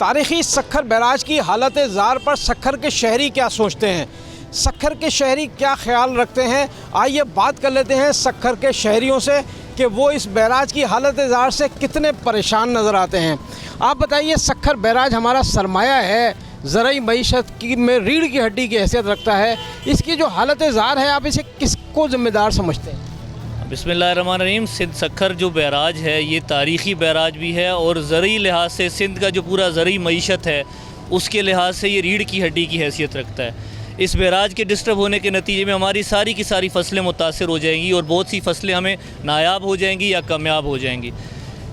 تاریخی سکھر بیراج کی حالت زار پر سکھر کے شہری کیا سوچتے ہیں، سکھر کے شہری کیا خیال رکھتے ہیں؟ آئیے بات کر لیتے ہیں سکھر کے شہریوں سے کہ وہ اس بیراج کی حالت زار سے کتنے پریشان نظر آتے ہیں۔ آپ بتائیے، سکھر بیراج ہمارا سرمایہ ہے، زرعی معیشت کی میں ریڑھ کی ہڈی کی حیثیت رکھتا ہے، اس کی جو حالت زار ہے آپ اسے کس کو ذمہ دار سمجھتے ہیں؟ بسم اللہ الرحمن الرحیم۔ سندھ سکھر جو بیراج ہے یہ تاریخی بیراج بھی ہے اور زرعی لحاظ سے سندھ کا جو پورا زرعی معیشت ہے اس کے لحاظ سے یہ ریڑھ کی ہڈی کی حیثیت رکھتا ہے۔ اس بیراج کے ڈسٹرب ہونے کے نتیجے میں ہماری ساری کی ساری فصلیں متاثر ہو جائیں گی اور بہت سی فصلیں ہمیں نایاب ہو جائیں گی یا کامیاب ہو جائیں گی۔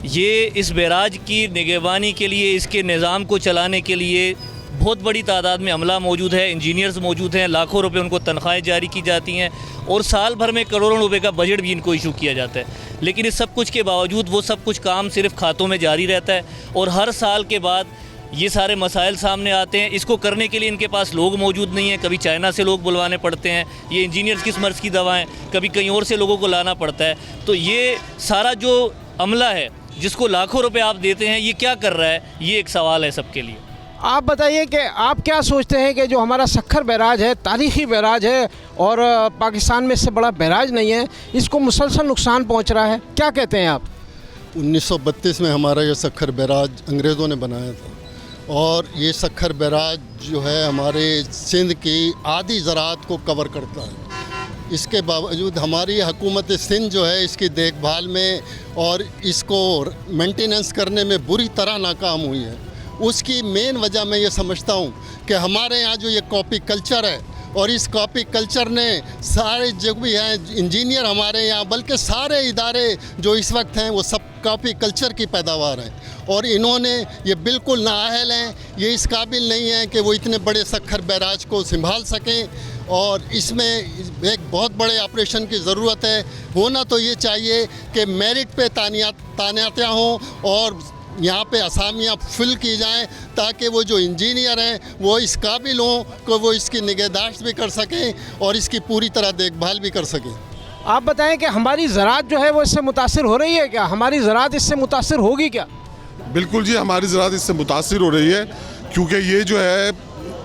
یہ اس بیراج کی نگہبانی کے لیے، اس کے نظام کو چلانے کے لیے بہت بڑی تعداد میں عملہ موجود ہے، انجینئرز موجود ہیں، لاکھوں روپے ان کو تنخواہیں جاری کی جاتی ہیں اور سال بھر میں کروڑوں روپے کا بجٹ بھی ان کو ایشو کیا جاتا ہے۔ لیکن اس سب کچھ کے باوجود وہ سب کچھ کام صرف کھاتوں میں جاری رہتا ہے اور ہر سال کے بعد یہ سارے مسائل سامنے آتے ہیں۔ اس کو کرنے کے لیے ان کے پاس لوگ موجود نہیں ہیں، کبھی چائنا سے لوگ بلوانے پڑتے ہیں، یہ انجینئرز کس مرض کی دوائیں، کبھی کہیں اور سے لوگوں کو لانا پڑتا ہے۔ تو یہ سارا جو عملہ ہے جس کو لاکھوں روپے آپ دیتے ہیں، یہ کیا کر رہا ہے؟ یہ ایک سوال ہے سب کے لیے۔ آپ بتائیے کہ آپ کیا سوچتے ہیں کہ جو ہمارا سکھر بیراج ہے، تاریخی بیراج ہے اور پاکستان میں اس سے بڑا بیراج نہیں ہے، اس کو مسلسل نقصان پہنچ رہا ہے، کیا کہتے ہیں آپ؟ 1932 میں ہمارا یہ سکھر بیراج انگریزوں نے بنایا تھا اور یہ سکھر بیراج جو ہے ہمارے سندھ کی آدھی زراعت کو کور کرتا ہے۔ اس کے باوجود ہماری حکومت سندھ جو ہے اس کی دیکھ بھال میں اور اس کو مینٹیننس کرنے میں بری طرح ناکام ہوئی ہے۔ اس کی مین وجہ میں یہ سمجھتا ہوں کہ ہمارے یہاں جو یہ کاپی کلچر ہے اور اس کاپی کلچر نے سارے جو بھی ہیں انجینئر ہمارے یہاں، بلکہ سارے ادارے جو اس وقت ہیں وہ سب کاپی کلچر کی پیداوار ہیں اور انہوں نے یہ بالکل نااہل ہیں، یہ اس قابل نہیں ہیں کہ وہ اتنے بڑے سکھر بیراج کو سنبھال سکیں اور اس میں ایک بہت بڑے آپریشن کی ضرورت ہے۔ ہونا تو یہ چاہیے کہ میرٹ پہ تعیناتیاں ہوں اور یہاں پہ اسامیاں فل کی جائیں تاکہ وہ جو انجینئر ہیں وہ اس قابل ہوں کہ وہ اس کی نگہداشت بھی کر سکیں اور اس کی پوری طرح دیکھ بھال بھی کر سکیں۔ آپ بتائیں کہ ہماری زراعت جو ہے وہ اس سے متاثر ہو رہی ہے کیا؟ ہماری زراعت اس سے متاثر ہوگی کیا؟ بالکل جی، ہماری زراعت اس سے متاثر ہو رہی ہے کیونکہ یہ جو ہے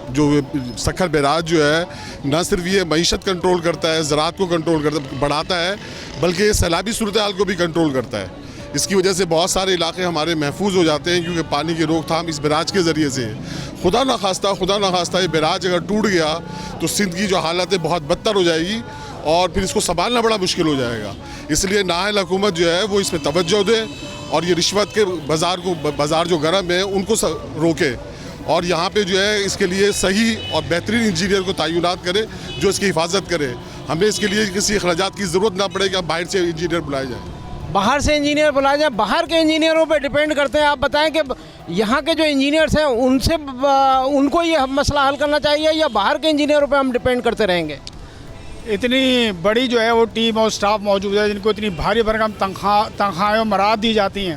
جو سکھر بیراج جو ہے نہ صرف یہ معیشت کنٹرول کرتا ہے، زراعت کو کنٹرول کرتا بڑھاتا ہے، بلکہ یہ سیلابی صورتحال کو بھی کنٹرول کرتا ہے۔ اس کی وجہ سے بہت سارے علاقے ہمارے محفوظ ہو جاتے ہیں کیونکہ پانی کی روک تھام اس بیراج کے ذریعے سے ہے۔ خدا نخواستہ یہ بیراج اگر ٹوٹ گیا تو سندھ کی جو حالت ہے بہت بدتر ہو جائے گی اور پھر اس کو سنبھالنا بڑا مشکل ہو جائے گا۔ اس لیے نااہل حکومت جو ہے وہ اس میں توجہ دے اور یہ رشوت کے بازار جو گرم ہے ان کو روکے اور یہاں پہ جو ہے اس کے لیے صحیح اور بہترین انجینئر کو تعینات کرے جو اس کی حفاظت کرے۔ ہمیں اس کے لیے کسی اخراجات کی ضرورت نہ پڑے کہ باہر سے انجینئر بلائے جائیں۔ باہر سے انجینئر بلائے جائیں، باہر کے انجینئروں پہ ڈیپینڈ کرتے ہیں۔ آپ بتائیں کہ یہاں کے جو انجینئرس ہیں ان کو یہ مسئلہ حل کرنا چاہیے یا باہر کے انجینئروں پہ ہم ڈیپینڈ کرتے رہیں گے؟ اتنی بڑی جو ہے وہ ٹیم اور سٹاف موجود ہے جن کو اتنی بھاری بھرکم تنخواہیں و مراد دی جاتی ہیں،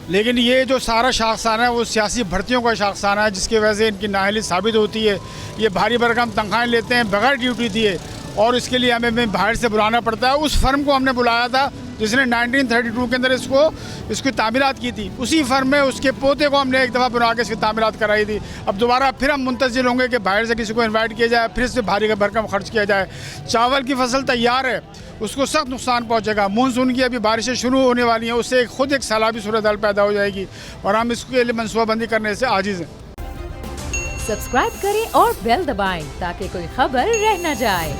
لیکن یہ جو سارا شاخسانہ ہے وہ سیاسی بھرتیوں کا شاخسانہ ہے جس کی وجہ سے ان کی نااہلی ثابت ہوتی ہے۔ یہ بھاری بھرکم تنخواہیں لیتے ہیں بغیر ڈیوٹی دیے اور اس کے لیے ہمیں باہر سے بلانا پڑتا ہے۔ اس فرم کو ہم نے بلایا تھا جس نے 1932 کے اندر اس کی تعمیرات کی تھی، اسی فرم میں اس کے پوتے کو ہم نے ایک دفعہ بلا کے اس کی تعمیرات کرائی تھی۔ اب دوبارہ پھر ہم منتظر ہوں گے کہ باہر سے کسی کو انوائٹ کیا جائے، پھر سے بھاری بھرکم خرچ کیا جائے۔ چاول کی فصل تیار ہے، اس کو سخت نقصان پہنچے گا۔ مونسون کی ابھی بارشیں شروع ہونے والی ہیں، اس سے خود ایک سیلابی صورتحال پیدا ہو جائے گی اور ہم اس کے لیے منصوبہ بندی کرنے سے عاجز ہیں۔ سبسکرائب کریں اور بیل دبائیں تاکہ کوئی خبر رہ نہ جائے۔